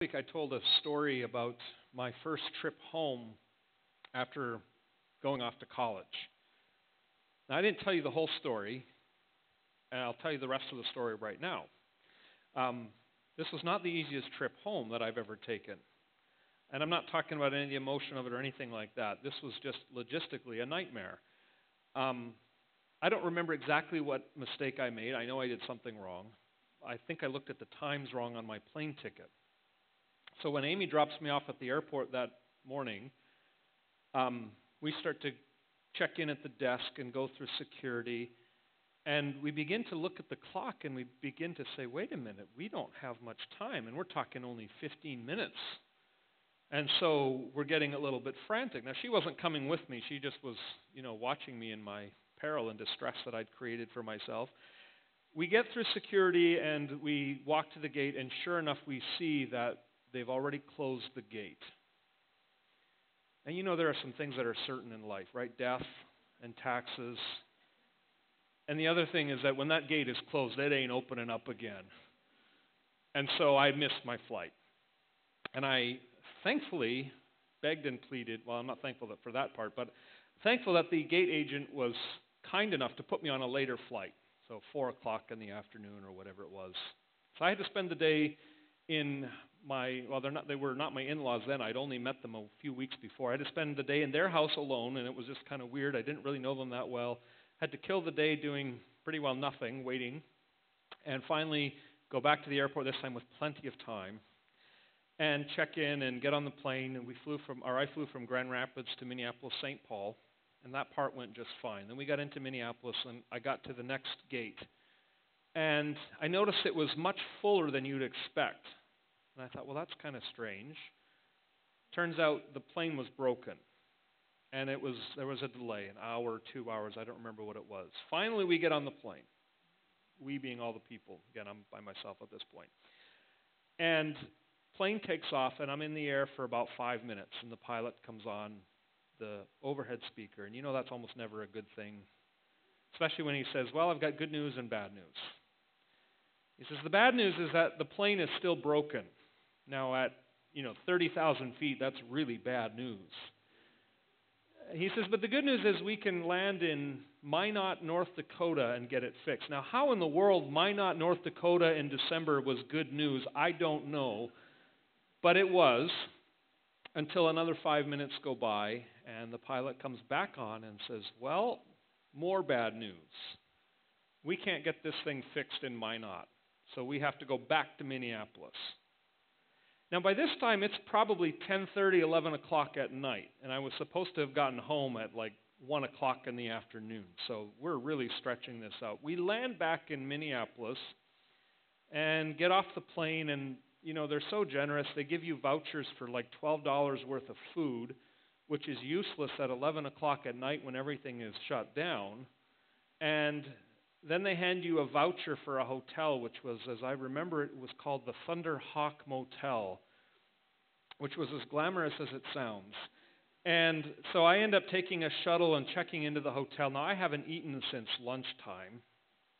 Week I told a story about my first trip home after going off to college. Now, I didn't tell you the whole story, and I'll tell you the rest of the story right now. This was not the easiest trip home that I've ever taken. And I'm not talking about any of the emotion of it or anything like that. This was just logistically a nightmare. I don't remember exactly what mistake I made. I know I did something wrong. I think I looked at the times wrong on my plane ticket. So when Amy drops me off at the airport that morning, we start to check in at the desk and go through security. And we begin to look at the clock and we begin to say, wait a minute, we don't have much time. And we're talking only 15 minutes. And so we're getting a little bit frantic. Now, she wasn't coming with me. She just was, watching me in my peril and distress that I'd created for myself. We get through security and we walk to the gate, and sure enough, we see that they've already closed the gate. And there are some things that are certain in life, right? Death and taxes. And the other thing is that when that gate is closed, it ain't opening up again. And so I missed my flight. And I thankfully begged and pleaded, well, I'm not thankful for that part, but thankful that the gate agent was kind enough to put me on a later flight, so 4 o'clock in the afternoon or whatever it was. So I had to spend the day in they were not my in-laws then. I'd only met them a few weeks before. I had to spend the day in their house alone, and it was just kind of weird. I didn't really know them that well. Had to kill the day doing pretty well nothing, waiting, and finally go back to the airport, this time with plenty of time, and check in and get on the plane. And I flew from Grand Rapids to Minneapolis, St. Paul, and that part went just fine. Then we got into Minneapolis, and I got to the next gate. And I noticed it was much fuller than you'd expect. And I thought, well, that's kind of strange. Turns out the plane was broken. And there was a delay, an hour, 2 hours, I don't remember what it was. Finally, we get on the plane. We being all the people. Again, I'm by myself at this point. And plane takes off, and I'm in the air for about 5 minutes. And the pilot comes on the overhead speaker. And that's almost never a good thing, especially when he says, well, I've got good news and bad news. He says, the bad news is that the plane is still broken. Now at, 30,000 feet, that's really bad news. He says, but the good news is we can land in Minot, North Dakota and get it fixed. Now, how in the world Minot, North Dakota in December was good news, I don't know. But it was, until another 5 minutes go by, and the pilot comes back on and says, well, more bad news. We can't get this thing fixed in Minot, so we have to go back to Minneapolis. Now, by this time, it's probably 10:30, 11 o'clock at night, and I was supposed to have gotten home at like 1 o'clock in the afternoon, so we're really stretching this out. We land back in Minneapolis and get off the plane, and, they're so generous. They give you vouchers for like $12 worth of food, which is useless at 11 o'clock at night when everything is shut down. And then they hand you a voucher for a hotel, which was, as I remember, it was called the Thunder Hawk Motel, which was as glamorous as it sounds. And so I end up taking a shuttle and checking into the hotel. Now, I haven't eaten since lunchtime.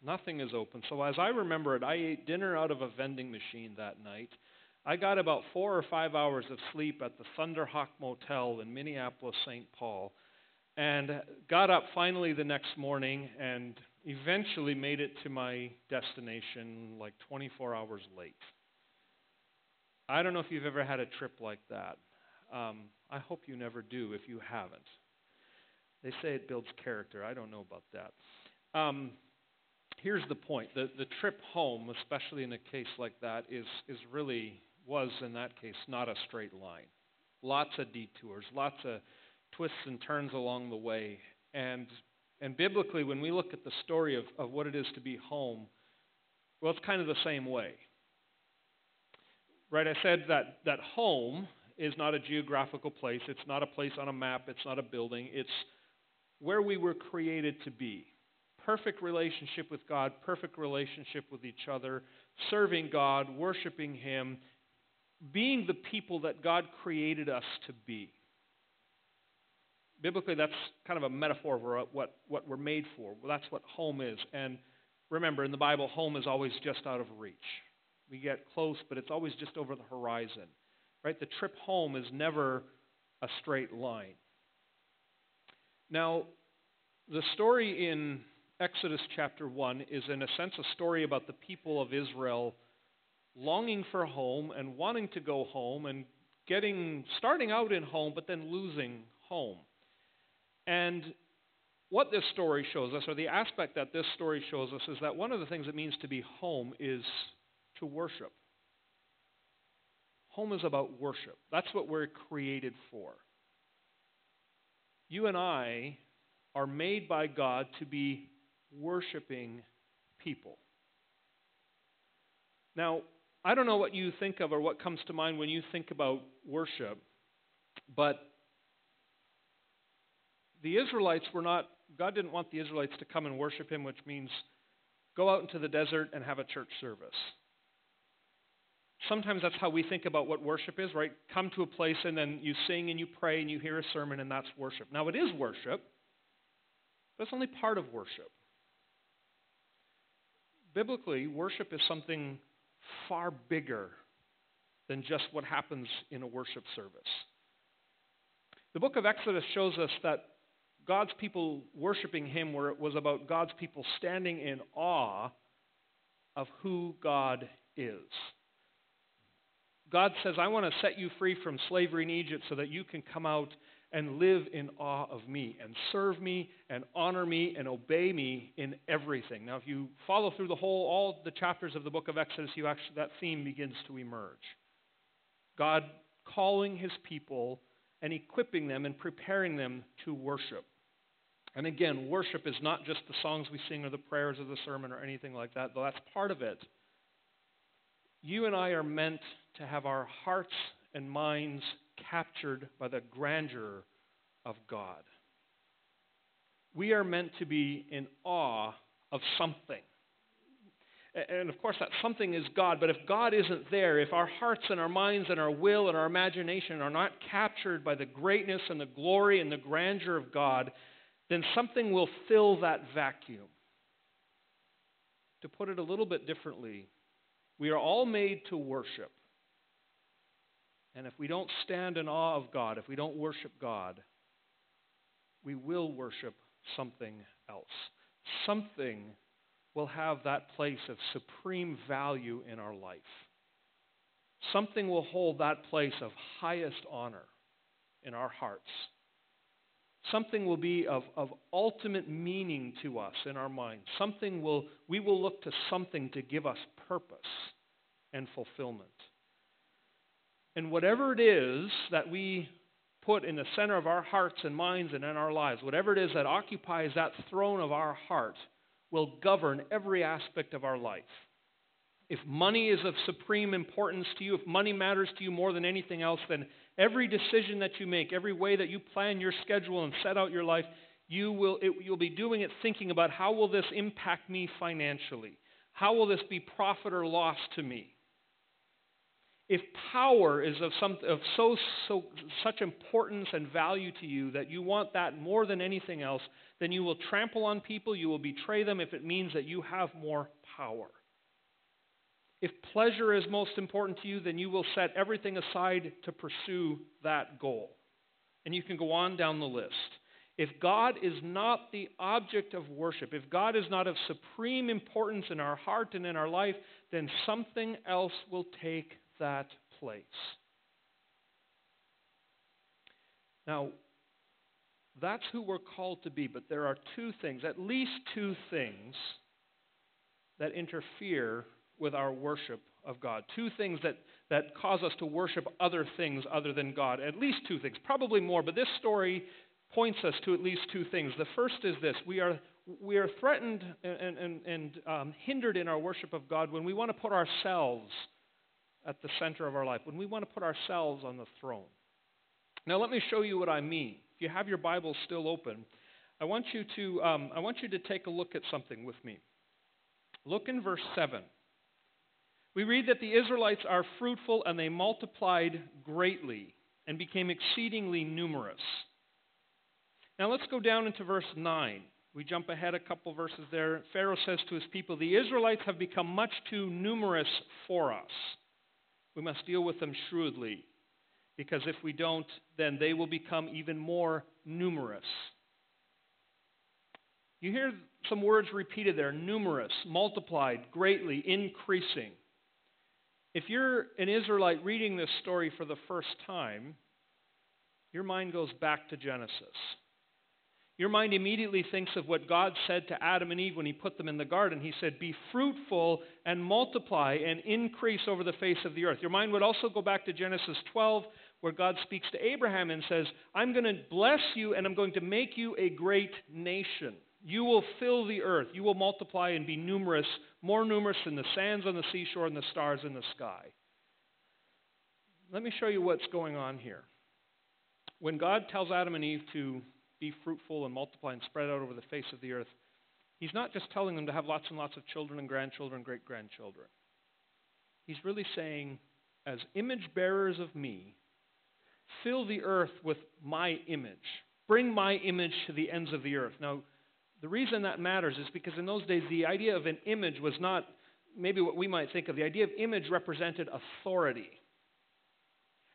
Nothing is open. So as I remember it, I ate dinner out of a vending machine that night. I got about 4 or 5 hours of sleep at the Thunder Hawk Motel in Minneapolis, St. Paul, and got up finally the next morning and eventually made it to my destination like 24 hours late. I don't know if you've ever had a trip like that. I hope you never do if you haven't. They say it builds character. I don't know about that. Here's the point. The trip home, especially in a case like that, was in that case not a straight line. Lots of detours, lots of twists and turns along the way. And biblically, when we look at the story of what it is to be home, well, it's kind of the same way. Right, I said that home is not a geographical place. It's not a place on a map. It's not a building. It's where we were created to be. Perfect relationship with God, perfect relationship with each other, serving God, worshiping Him, being the people that God created us to be. Biblically, that's kind of a metaphor for what we're made for. Well, that's what home is. And remember, in the Bible, home is always just out of reach. We get close, but it's always just over the horizon. Right? The trip home is never a straight line. Now, the story in Exodus chapter 1 is in a sense a story about the people of Israel longing for home and wanting to go home and starting out in home but then losing home. And what this story shows us, or the aspect that this story shows us, is that one of the things it means to be home is to worship. Home is about worship. That's what we're created for. You and I are made by God to be worshiping people. Now, I don't know what you think of or what comes to mind when you think about worship, but the Israelites God didn't want the Israelites to come and worship Him, which means go out into the desert and have a church service. Sometimes that's how we think about what worship is, right? Come to a place and then you sing and you pray and you hear a sermon and that's worship. Now it is worship, but it's only part of worship. Biblically, worship is something far bigger than just what happens in a worship service. The book of Exodus shows us that God's people worshiping Him was about God's people standing in awe of who God is. God says, I want to set you free from slavery in Egypt so that you can come out and live in awe of me and serve me and honor me and obey me in everything. Now, if you follow through all the chapters of the book of Exodus, that theme begins to emerge. God calling His people and equipping them and preparing them to worship. And again, worship is not just the songs we sing or the prayers of the sermon or anything like that, though that's part of it. You and I are meant to have our hearts and minds captured by the grandeur of God. We are meant to be in awe of something. And of course, that something is God, but if God isn't there, if our hearts and our minds and our will and our imagination are not captured by the greatness and the glory and the grandeur of God, then something will fill that vacuum. To put it a little bit differently, we are all made to worship. And if we don't stand in awe of God, if we don't worship God, we will worship something else. Something will have that place of supreme value in our life. Something will hold that place of highest honor in our hearts. Something will be of ultimate meaning to us in our minds. We will look to something to give us purpose and fulfillment. And whatever it is that we put in the center of our hearts and minds and in our lives, whatever it is that occupies that throne of our heart, will govern every aspect of our life. If money is of supreme importance to you, if money matters to you more than anything else, then every decision that you make, every way that you plan your schedule and set out your life, you'll be doing it thinking about how will this impact me financially? How will this be profit or loss to me? If power is of such importance and value to you that you want that more than anything else, then you will trample on people, you will betray them if it means that you have more power. If pleasure is most important to you, then you will set everything aside to pursue that goal. And you can go on down the list. If God is not the object of worship, if God is not of supreme importance in our heart and in our life, then something else will take that place. Now, that's who we're called to be, but there are two things, at least two things, that interfere with our worship of God. Two things that cause us to worship other things other than God. At least two things, probably more, but this story points us to at least two things. The first is this: we are threatened and hindered in our worship of God when we want to put ourselves at the center of our life, when we want to put ourselves on the throne. Now let me show you what I mean. If you have your Bible still open, I want you to take a look at something with me. Look in verse 7. We read that the Israelites are fruitful and they multiplied greatly and became exceedingly numerous. Now let's go down into verse 9. We jump ahead a couple verses there. Pharaoh says to his people, "The Israelites have become much too numerous for us. We must deal with them shrewdly, because if we don't, then they will become even more numerous." You hear some words repeated there: numerous, multiplied, greatly, increasing. If you're an Israelite reading this story for the first time, your mind goes back to Genesis. Your mind immediately thinks of what God said to Adam and Eve when He put them in the garden. He said, "Be fruitful and multiply and increase over the face of the earth." Your mind would also go back to Genesis 12, where God speaks to Abraham and says, "I'm going to bless you and I'm going to make you a great nation. You will fill the earth. You will multiply and be numerous, more numerous than the sands on the seashore and the stars in the sky." Let me show you what's going on here. When God tells Adam and Eve to be fruitful and multiply and spread out over the face of the earth, He's not just telling them to have lots and lots of children and grandchildren and great-grandchildren. He's really saying, as image bearers of me, fill the earth with my image. Bring my image to the ends of the earth. Now, the reason that matters is because in those days, the idea of an image was not maybe what we might think of. The idea of image represented authority.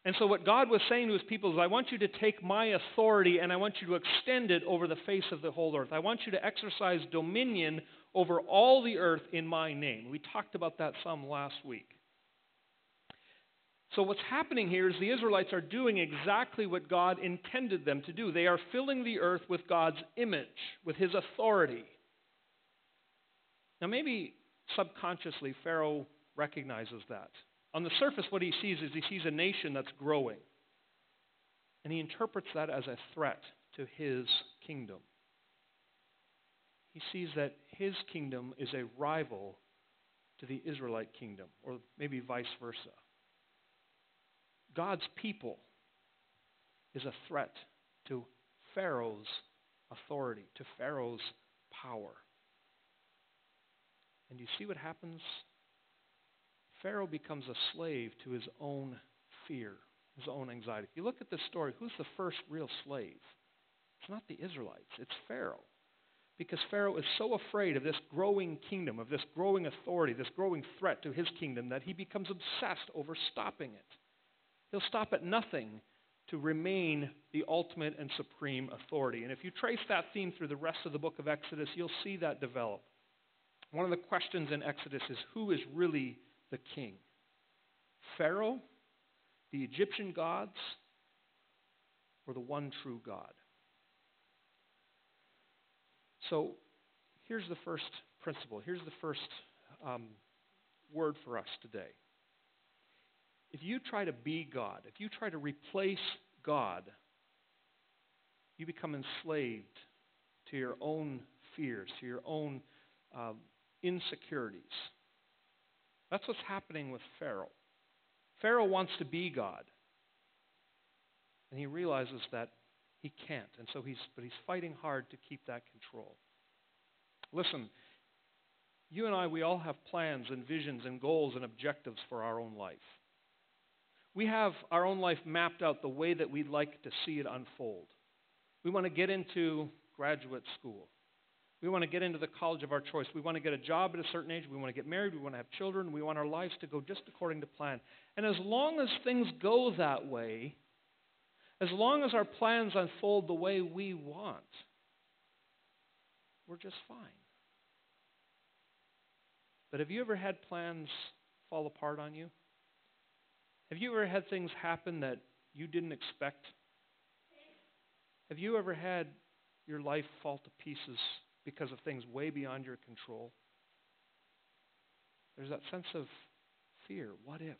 And so what God was saying to His people is, I want you to take my authority and I want you to extend it over the face of the whole earth. I want you to exercise dominion over all the earth in my name. We talked about that some last week. So what's happening here is the Israelites are doing exactly what God intended them to do. They are filling the earth with God's image, with His authority. Now maybe subconsciously Pharaoh recognizes that. On the surface, what he sees is he sees a nation that's growing. And he interprets that as a threat to his kingdom. He sees that his kingdom is a rival to the Israelite kingdom, or maybe vice versa. God's people is a threat to Pharaoh's authority, to Pharaoh's power. And you see what happens? Pharaoh becomes a slave to his own fear, his own anxiety. If you look at this story, who's the first real slave? It's not the Israelites, it's Pharaoh. Because Pharaoh is so afraid of this growing kingdom, of this growing authority, this growing threat to his kingdom, that he becomes obsessed over stopping it. He'll stop at nothing to remain the ultimate and supreme authority. And if you trace that theme through the rest of the book of Exodus, you'll see that develop. One of the questions in Exodus is, who is really the king? Pharaoh, the Egyptian gods, or the one true God? So here's the first principle. Here's the first word for us today. If you try to be God, if you try to replace God, you become enslaved to your own fears, to your own insecurities. That's what's happening with Pharaoh. Pharaoh wants to be God, and he realizes that he can't, and so he's fighting hard to keep that control. Listen, you and I, we all have plans and visions and goals and objectives for our own life. We have our own life mapped out the way that we'd like to see it unfold. We want to get into graduate school. We want to get into the college of our choice. We want to get a job at a certain age. We want to get married. We want to have children. We want our lives to go just according to plan. And as long as things go that way, as long as our plans unfold the way we want, we're just fine. But have you ever had plans fall apart on you? Have you ever had things happen that you didn't expect? Have you ever had your life fall to pieces because of things way beyond your control? There's that sense of fear. What if?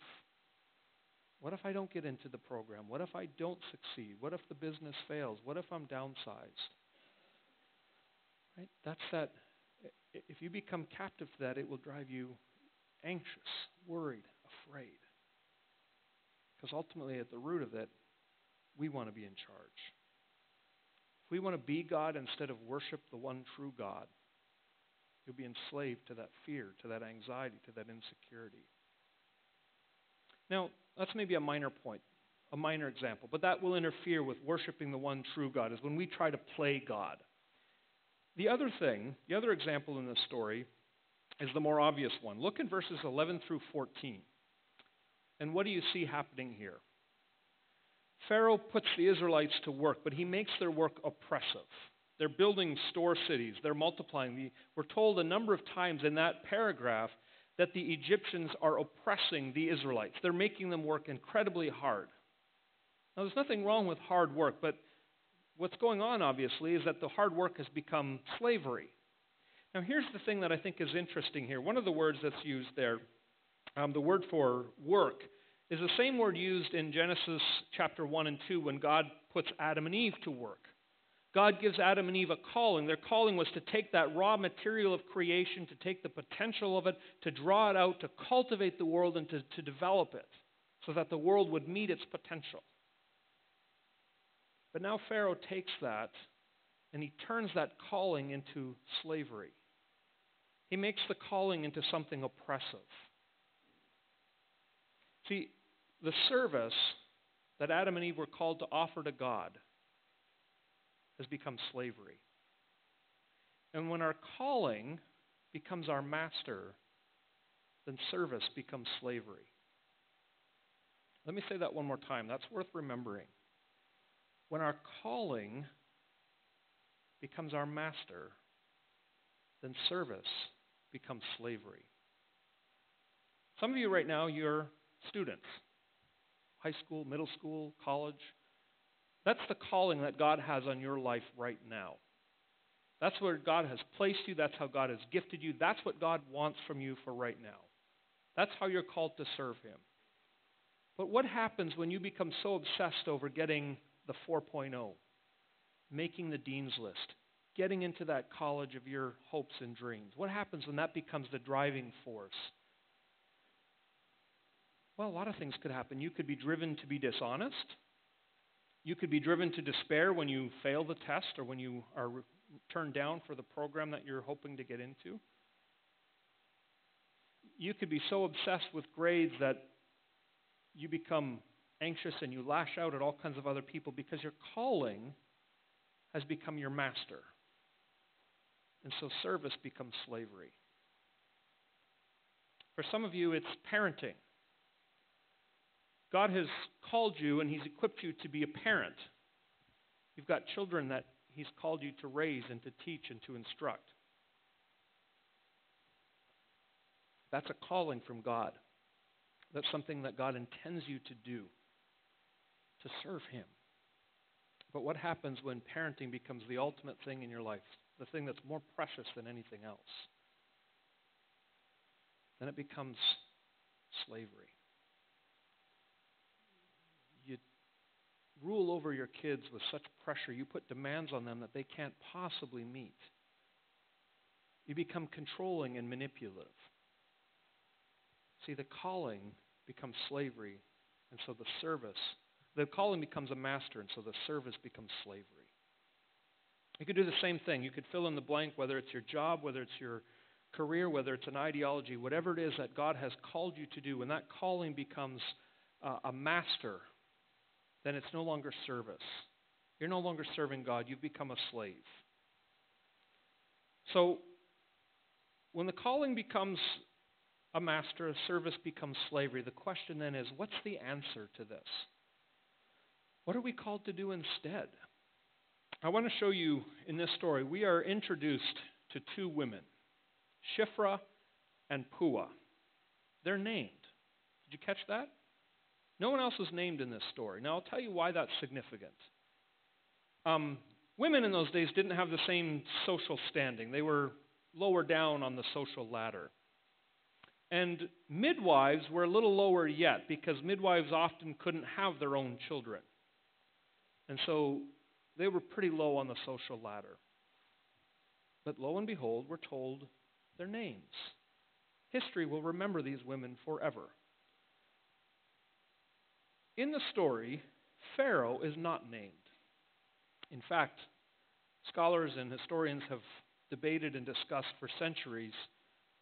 What if I don't get into the program? What if I don't succeed? What if the business fails? What if I'm downsized? Right? That's that. If you become captive to that, it will drive you anxious, worried, afraid. Because ultimately, at the root of it, we want to be in charge. If we want to be God instead of worship the one true God, you'll be enslaved to that fear, to that anxiety, to that insecurity. Now, that's maybe a minor point, a minor example, but that will interfere with worshiping the one true God, is when we try to play God. The other example in this story is the more obvious one. Look in verses 11 through 14. And what do you see happening here? Pharaoh puts the Israelites to work, but he makes their work oppressive. They're building store cities. They're multiplying. We're told a number of times in that paragraph that the Egyptians are oppressing the Israelites. They're making them work incredibly hard. Now, there's nothing wrong with hard work, but what's going on, obviously, is that the hard work has become slavery. Now, here's the thing that I think is interesting here. One of the words that's used there, the word for work, is the same word used in Genesis chapter 1 and 2 when God puts Adam and Eve to work. God gives Adam and Eve a calling. Their calling was to take that raw material of creation, to take the potential of it, to draw it out, to cultivate the world, and to develop it so that the world would meet its potential. But now Pharaoh takes that and he turns that calling into slavery. He makes the calling into something oppressive. See, the service that Adam and Eve were called to offer to God has become slavery. And when our calling becomes our master, then service becomes slavery. Let me say that one more time. That's worth remembering. When our calling becomes our master, then service becomes slavery. Some of you right now, you're students. High school, middle school, college. That's the calling that God has on your life right now. That's where God has placed you. That's how God has gifted you. That's what God wants from you for right now. That's how you're called to serve Him. But what happens when you become so obsessed over getting the 4.0, making the dean's list, getting into that college of your hopes and dreams? What happens when that becomes the driving force? Well, a lot of things could happen. You could be driven to be dishonest. You could be driven to despair when you fail the test or when you are turned down for the program that you're hoping to get into. You could be so obsessed with grades that you become anxious and you lash out at all kinds of other people because your calling has become your master. And so service becomes slavery. For some of you, it's parenting. God has called you and He's equipped you to be a parent. You've got children that He's called you to raise and to teach and to instruct. That's a calling from God. That's something that God intends you to do, to serve Him. But what happens when parenting becomes the ultimate thing in your life, the thing that's more precious than anything else? Then it becomes slavery. You rule over your kids with such pressure. You put demands on them that they can't possibly meet. You become controlling and manipulative. See, the calling becomes slavery, and so the calling becomes a master, and so the service becomes slavery. You could do the same thing. You could fill in the blank, whether it's your job, whether it's your career, whether it's an ideology, whatever it is that God has called you to do. When that calling becomes a master, then it's no longer service. You're no longer serving God. You've become a slave. So, when the calling becomes a master, a service becomes slavery, the question then is, what's the answer to this? What are we called to do instead? I want to show you in this story, we are introduced to two women, Shiphrah and Puah. They're named. Did you catch that? No one else is named in this story. Now, I'll tell you why that's significant. Women in those days didn't have the same social standing. They were lower down on the social ladder. And midwives were a little lower yet because midwives often couldn't have their own children. And so they were pretty low on the social ladder. But lo and behold, we're told their names. History will remember these women forever. In the story, Pharaoh is not named. In fact, scholars and historians have debated and discussed for centuries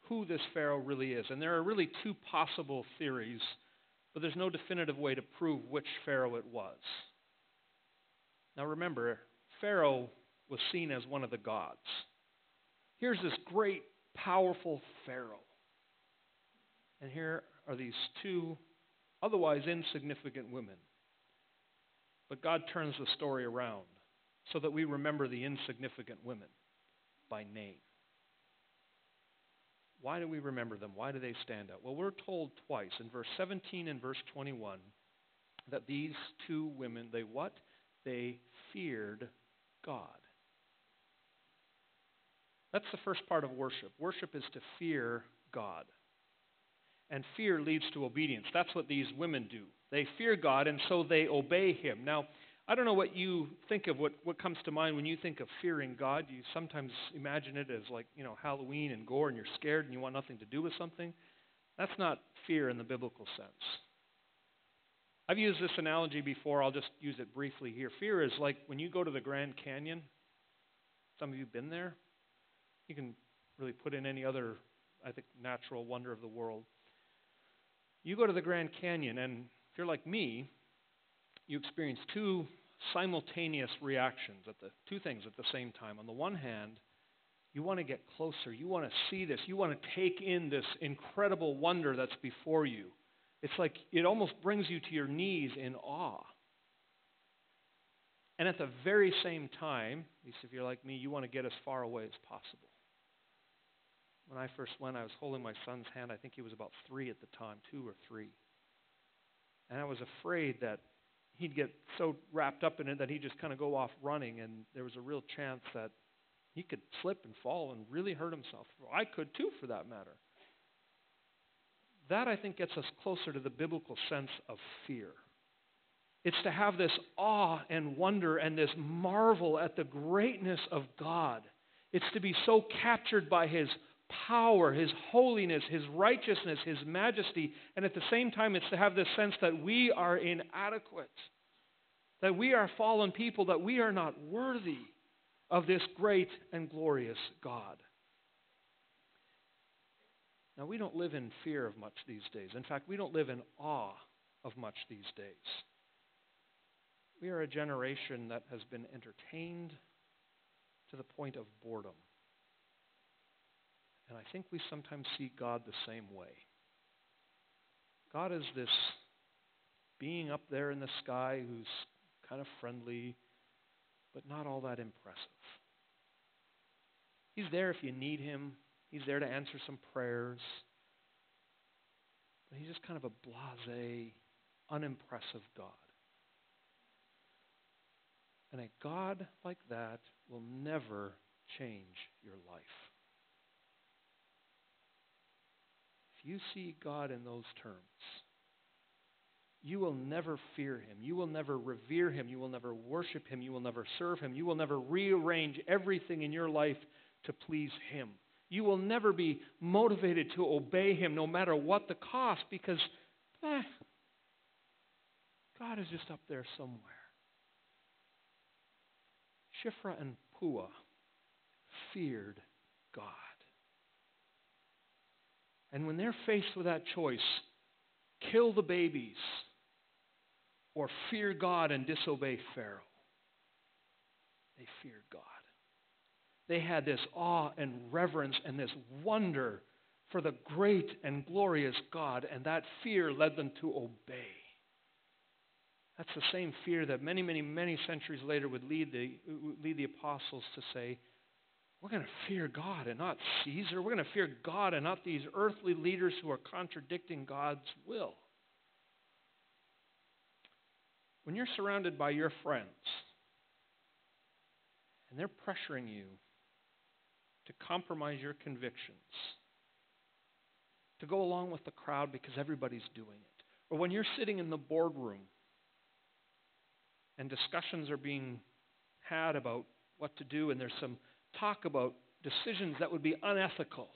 who this Pharaoh really is. And there are really two possible theories, but there's no definitive way to prove which Pharaoh it was. Now remember, Pharaoh was seen as one of the gods. Here's this great, powerful Pharaoh. And here are these two otherwise insignificant women. But God turns the story around so that we remember the insignificant women by name. Why do we remember them? Why do they stand out? Well, we're told twice, in verse 17 and verse 21, that these two women, they what? They feared God. That's the first part of worship. Worship is to fear God. And fear leads to obedience. That's what these women do. They fear God, and so they obey Him. Now, I don't know what you think of, what comes to mind when you think of fearing God. You sometimes imagine it as like, Halloween and gore, and you're scared and you want nothing to do with something. That's not fear in the biblical sense. I've used this analogy before. I'll just use it briefly here. Fear is like when you go to the Grand Canyon. Some of you have been there. You can really put in any other, I think, natural wonder of the world. You go to the Grand Canyon, and if you're like me, you experience two simultaneous reactions, two things at the same time. On the one hand, you want to get closer. You want to see this. You want to take in this incredible wonder that's before you. It's like it almost brings you to your knees in awe. And at the very same time, at least if you're like me, you want to get as far away as possible. When I first went, I was holding my son's hand. I think he was about 3 at the time, 2 or 3. And I was afraid that he'd get so wrapped up in it that he'd just kind of go off running, and there was a real chance that he could slip and fall and really hurt himself. I could too, for that matter. That, I think, gets us closer to the biblical sense of fear. It's to have this awe and wonder and this marvel at the greatness of God. It's to be so captured by His power, His holiness, His righteousness, His majesty, and at the same time it's to have this sense that we are inadequate, that we are fallen people, that we are not worthy of this great and glorious God. Now, we don't live in fear of much these days. In fact, we don't live in awe of much these days. We are a generation that has been entertained to the point of boredom. And I think we sometimes see God the same way. God is this being up there in the sky who's kind of friendly, but not all that impressive. He's there if you need Him. He's there to answer some prayers. But He's just kind of a blasé, unimpressive God. And a God like that will never change your life. If you see God in those terms, you will never fear Him. You will never revere Him. You will never worship Him. You will never serve Him. You will never rearrange everything in your life to please Him. You will never be motivated to obey Him no matter what the cost, because God is just up there somewhere. Shiphrah and Puah feared God. And when they're faced with that choice, kill the babies or fear God and disobey Pharaoh, they feared God. They had this awe and reverence and this wonder for the great and glorious God, and that fear led them to obey. That's the same fear that many, many, many centuries later would lead the apostles to say, we're going to fear God and not Caesar. We're going to fear God and not these earthly leaders who are contradicting God's will. When you're surrounded by your friends and they're pressuring you to compromise your convictions, to go along with the crowd because everybody's doing it, or when you're sitting in the boardroom and discussions are being had about what to do, and there's some talk about decisions that would be unethical.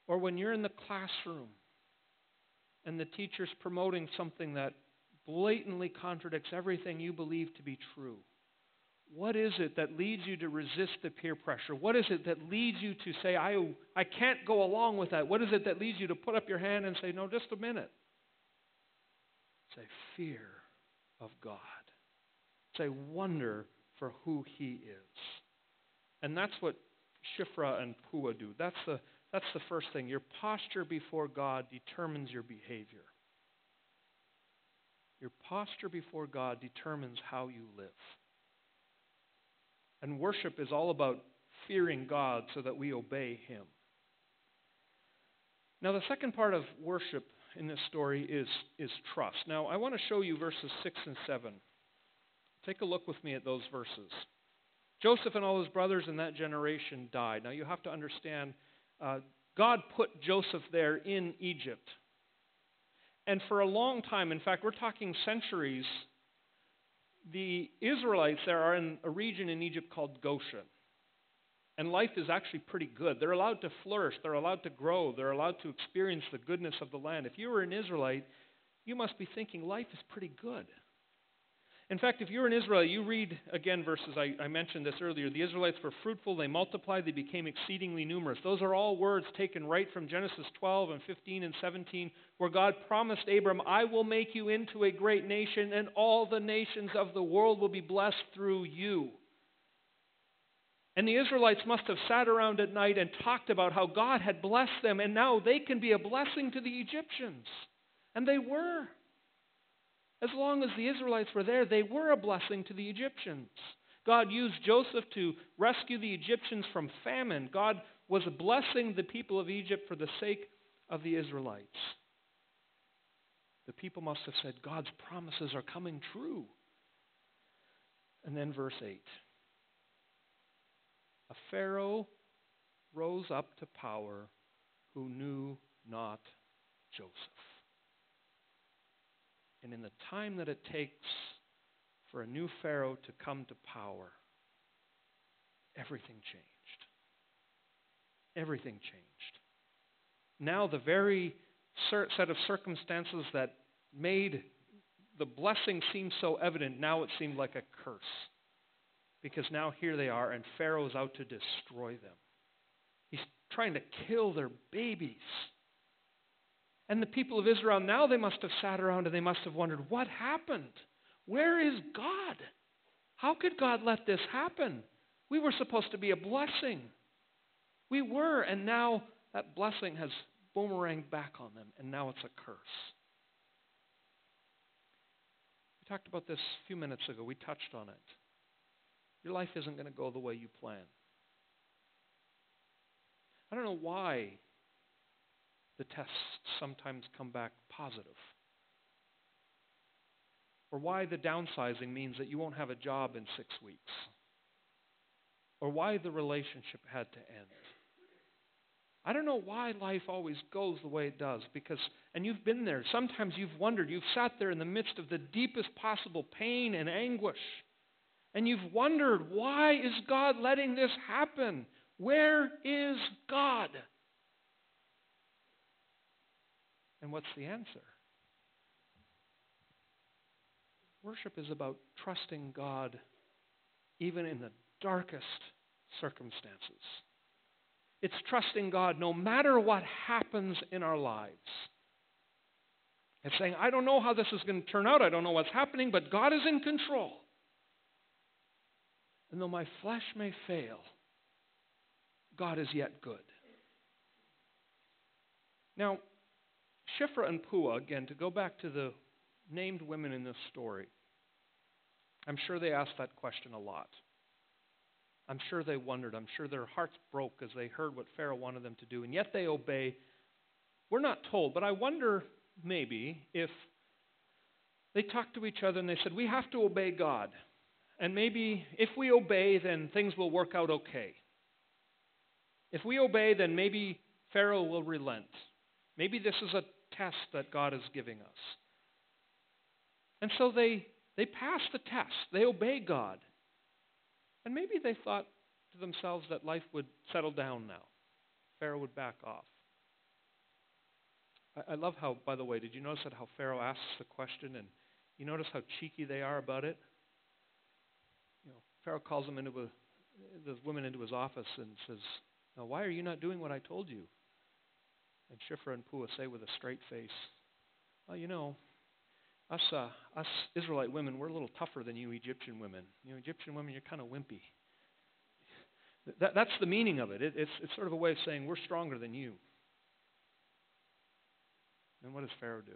Or when you're in the classroom and the teacher's promoting something that blatantly contradicts everything you believe to be true. What is it that leads you to resist the peer pressure? What is it that leads you to say, I can't go along with that? What is it that leads you to put up your hand and say, no, just a minute? It's a fear of God. It's a wonder for who He is. And that's what Shiphrah and Puah do. That's the first thing. Your posture before God determines your behavior. Your posture before God determines how you live. And worship is all about fearing God so that we obey Him. Now, the second part of worship in this story is trust. Now, I want to show you verses 6 and 7. Take a look with me at those verses. Joseph and all his brothers in that generation died. Now, you have to understand, God put Joseph there in Egypt. And for a long time, in fact, we're talking centuries, the Israelites there are in a region in Egypt called Goshen. And life is actually pretty good. They're allowed to flourish. They're allowed to grow. They're allowed to experience the goodness of the land. If you were an Israelite, you must be thinking life is pretty good. In fact, if you're an Israelite, you read, again, verses, I mentioned this earlier. The Israelites were fruitful, they multiplied, they became exceedingly numerous. Those are all words taken right from Genesis 12 and 15 and 17, where God promised Abram, I will make you into a great nation, and all the nations of the world will be blessed through you. And the Israelites must have sat around at night and talked about how God had blessed them, and now they can be a blessing to the Egyptians. And they were. As long as the Israelites were there, they were a blessing to the Egyptians. God used Joseph to rescue the Egyptians from famine. God was blessing the people of Egypt for the sake of the Israelites. The people must have said, God's promises are coming true. And then verse 8. A Pharaoh rose up to power who knew not Joseph. And in the time that it takes for a new Pharaoh to come to power, everything changed. Everything changed. Now the very set of circumstances that made the blessing seem so evident, now it seemed like a curse. Because now here they are, and Pharaoh's out to destroy them. He's trying to kill their babies. And the people of Israel, now they must have sat around and they must have wondered, what happened? Where is God? How could God let this happen? We were supposed to be a blessing. We were, and now that blessing has boomeranged back on them, and now it's a curse. We talked about this a few minutes ago. We touched on it. Your life isn't going to go the way you plan. I don't know why the tests sometimes come back positive. Or why the downsizing means that you won't have a job in 6 weeks. Or why the relationship had to end. I don't know why life always goes the way it does. And you've been there. Sometimes you've wondered. You've sat there in the midst of the deepest possible pain and anguish. And you've wondered, why is God letting this happen? Where is God? And what's the answer? Worship is about trusting God even in the darkest circumstances. It's trusting God no matter what happens in our lives. It's saying, I don't know how this is going to turn out. I don't know what's happening, but God is in control. And though my flesh may fail, God is yet good. Now, Shiphrah and Puah, again, to go back to the named women in this story, I'm sure they asked that question a lot. I'm sure they wondered. I'm sure their hearts broke as they heard what Pharaoh wanted them to do, and yet they obey. We're not told, but I wonder maybe if they talked to each other and they said, we have to obey God. And maybe if we obey, then things will work out okay. If we obey, then maybe Pharaoh will relent. Maybe this is a test that God is giving us. And so they pass the test. They obey God. And maybe they thought to themselves that life would settle down now. Pharaoh would back off. I love how, by the way, did you notice that how Pharaoh asks the question and you notice how cheeky they are about it? You know, Pharaoh calls the women into his office and says, now, why are you not doing what I told you? And Shiphrah and Puah say with a straight face, well, you know, us Israelite women, we're a little tougher than you Egyptian women. You know, Egyptian women, you're kind of wimpy. That's the meaning of it. It's sort of a way of saying we're stronger than you. And what does Pharaoh do?